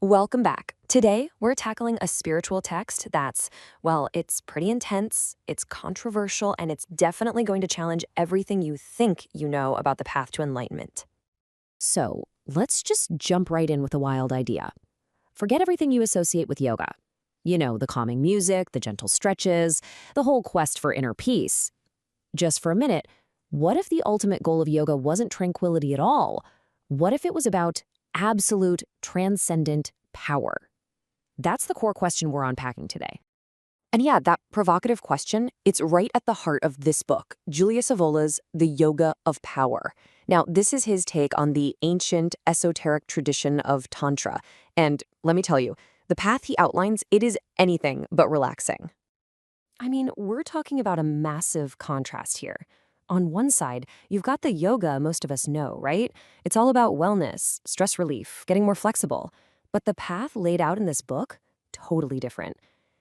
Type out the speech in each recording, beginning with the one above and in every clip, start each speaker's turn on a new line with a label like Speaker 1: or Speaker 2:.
Speaker 1: Welcome back. Today, we're tackling a spiritual text that's, well, it's pretty intense, it's controversial, and it's definitely going to challenge everything you think you know about the path to enlightenment.
Speaker 2: So, let's just jump right in with a wild idea. Forget everything you associate with yoga. You know, the calming music, the gentle stretches, the whole quest for inner peace. Just for a minute, what if the ultimate goal of yoga wasn't tranquility at all? What if it was about absolute, transcendent power? That's the core question we're unpacking today.
Speaker 1: And yeah, that provocative question, it's right at the heart of this book, Julius Evola's The Yoga of Power. Now, this is his take on the ancient esoteric tradition of Tantra. And let me tell you, the path he outlines, it is anything but relaxing. I mean, we're talking about a massive contrast here. On one side, you've got the yoga most of us know, right? It's all about wellness, stress relief, getting more flexible. But the path laid out in this book, totally different.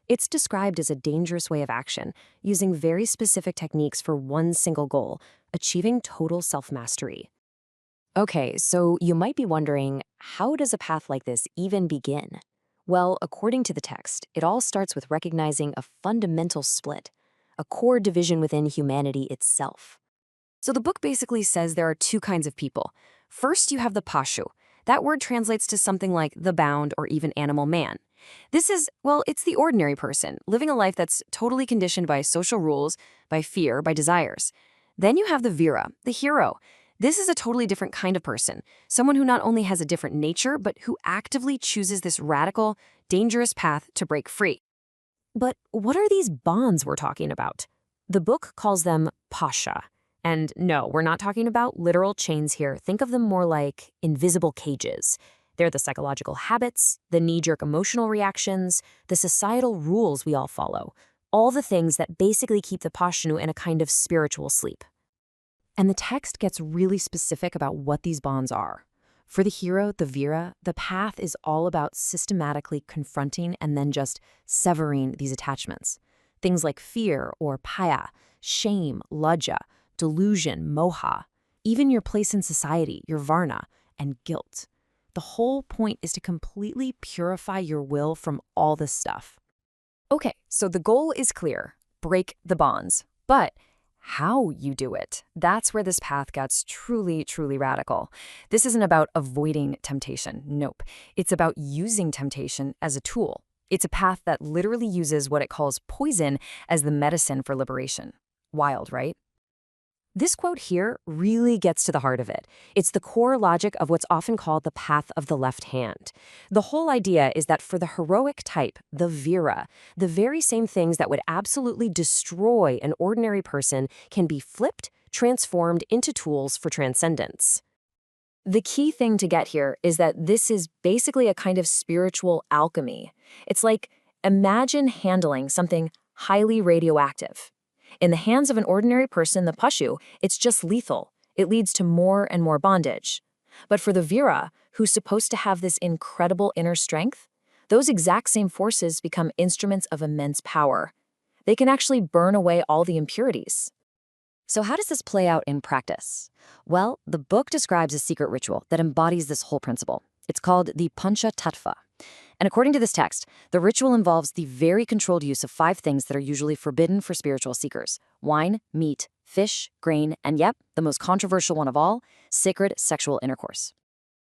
Speaker 1: It's described as a dangerous way of action, using very specific techniques for one single goal, achieving total self-mastery. Okay, so you might be wondering, how does a path like this even begin? Well, according to the text, it all starts with recognizing a fundamental split, a core division within humanity itself. So the book basically says there are two kinds of people. First, you have the Pashu. That word translates to something like the bound or even animal man. This is, well, it's the ordinary person, living a life that's totally conditioned by social rules, by fear, by desires. Then you have the Vira, the hero. This is a totally different kind of person, someone who not only has a different nature, but who actively chooses this radical, dangerous path to break free. But what are these bonds we're talking about? The book calls them pasha. And no, we're not talking about literal chains here. Think of them more like invisible cages. They're the psychological habits, the knee-jerk emotional reactions, the societal rules we all follow. All the things that basically keep the Pashnu in a kind of spiritual sleep. And the text gets really specific about what these bonds are. For the hero, the Vira, the path is all about systematically confronting and then just severing these attachments. Things like fear or paya, shame, lajja, delusion, moha, even your place in society, your varna, and guilt. The whole point is to completely purify your will from all this stuff. Okay, so the goal is clear. Break the bonds. But how you do it, that's where this path gets truly, truly radical. This isn't about avoiding temptation. Nope. It's about using temptation as a tool. It's a path that literally uses what it calls poison as the medicine for liberation. Wild, right? This quote here really gets to the heart of it. It's the core logic of what's often called the path of the left hand. The whole idea is that for the heroic type, the Vira, the very same things that would absolutely destroy an ordinary person can be flipped, transformed into tools for transcendence. The key thing to get here is that this is basically a kind of spiritual alchemy. It's like, imagine handling something highly radioactive. In the hands of an ordinary person, the Pashu, it's just lethal. It leads to more and more bondage. But for the Vira, who's supposed to have this incredible inner strength, those exact same forces become instruments of immense power. They can actually burn away all the impurities. So how does this play out in practice? Well, the book describes a secret ritual that embodies this whole principle. It's called the Pancha Tattva. And according to this text, the ritual involves the very controlled use of 5 things that are usually forbidden for spiritual seekers: wine, meat, fish, grain, and yep, the most controversial one of all, sacred sexual intercourse.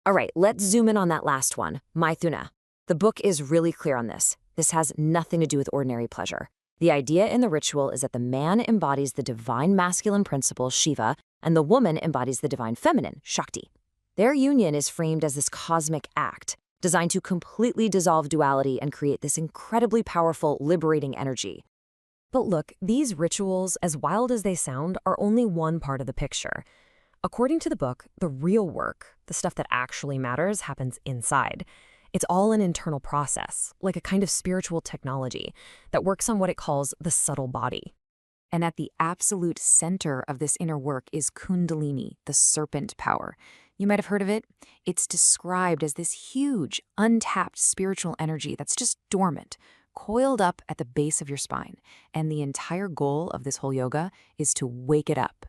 Speaker 1: All right, let's zoom in on that last one, Maithuna. The book is really clear on this. This has nothing to do with ordinary pleasure. The idea in the ritual is that the man embodies the divine masculine principle, Shiva, and the woman embodies the divine feminine, Shakti. Their union is framed as this cosmic act, designed to completely dissolve duality and create this incredibly powerful, liberating energy. But look, these rituals, as wild as they sound, are only one part of the picture. According to the book, the real work, the stuff that actually matters, happens inside. It's all an internal process, like a kind of spiritual technology that works on what it calls the subtle body. And at the absolute center of this inner work is Kundalini, the serpent power. You might have heard of it. It's described as this huge, untapped spiritual energy that's just dormant, coiled up at the base of your spine. And the entire goal of this whole yoga is to wake it up.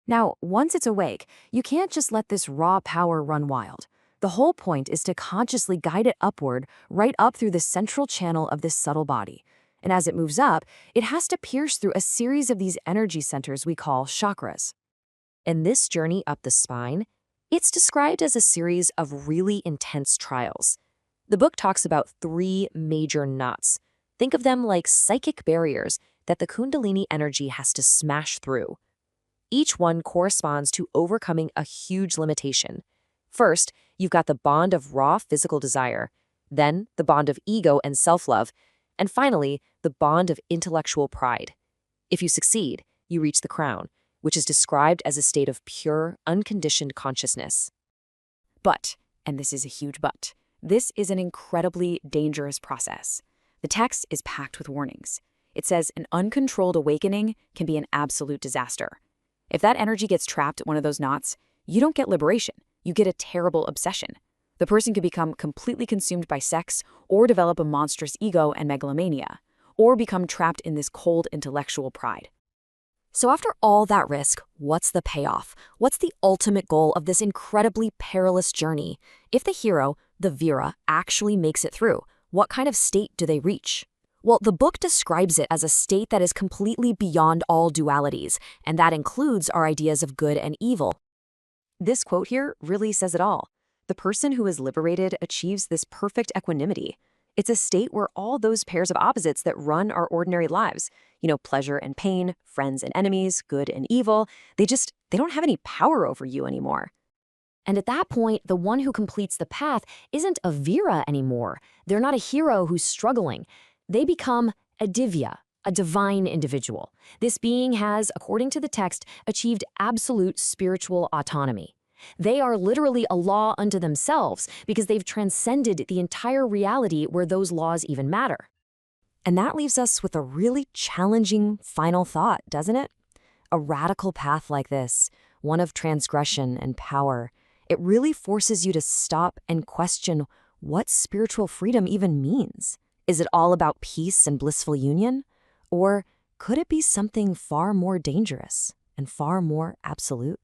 Speaker 1: Now, once it's awake, you can't just let this raw power run wild. The whole point is to consciously guide it upward, right up through the central channel of this subtle body. And as it moves up, it has to pierce through a series of these energy centers we call chakras.
Speaker 2: And this journey up the spine, it's described as a series of really intense trials. The book talks about 3 major knots. Think of them like psychic barriers that the Kundalini energy has to smash through. Each one corresponds to overcoming a huge limitation. First, you've got the bond of raw physical desire, then the bond of ego and self-love, and finally, the bond of intellectual pride. If you succeed, you reach the crown, which is described as a state of pure, unconditioned consciousness.
Speaker 1: But, and this is a huge but, this is an incredibly dangerous process. The text is packed with warnings. It says an uncontrolled awakening can be an absolute disaster. If that energy gets trapped at one of those knots, you don't get liberation. You get a terrible obsession. The person could become completely consumed by sex, or develop a monstrous ego and megalomania, or become trapped in this cold intellectual pride.
Speaker 2: So after all that risk, what's the payoff? What's the ultimate goal of this incredibly perilous journey? If the hero, the Vira, actually makes it through, what kind of state do they reach? Well, the book describes it as a state that is completely beyond all dualities, and that includes our ideas of good and evil.
Speaker 1: This quote here really says it all. The person who is liberated achieves this perfect equanimity. It's a state where all those pairs of opposites that run our ordinary lives, pleasure and pain, friends and enemies, good and evil, they don't have any power over you anymore.
Speaker 2: And at that point, the one who completes the path isn't a Vira anymore. They're not a hero who's struggling. They become a Divya, a divine individual. This being has, according to the text, achieved absolute spiritual autonomy. They are literally a law unto themselves because they've transcended the entire reality where those laws even matter.
Speaker 1: And that leaves us with a really challenging final thought, doesn't it? A radical path like this, one of transgression and power, it really forces you to stop and question what spiritual freedom even means. Is it all about peace and blissful union? Or could it be something far more dangerous and far more absolute?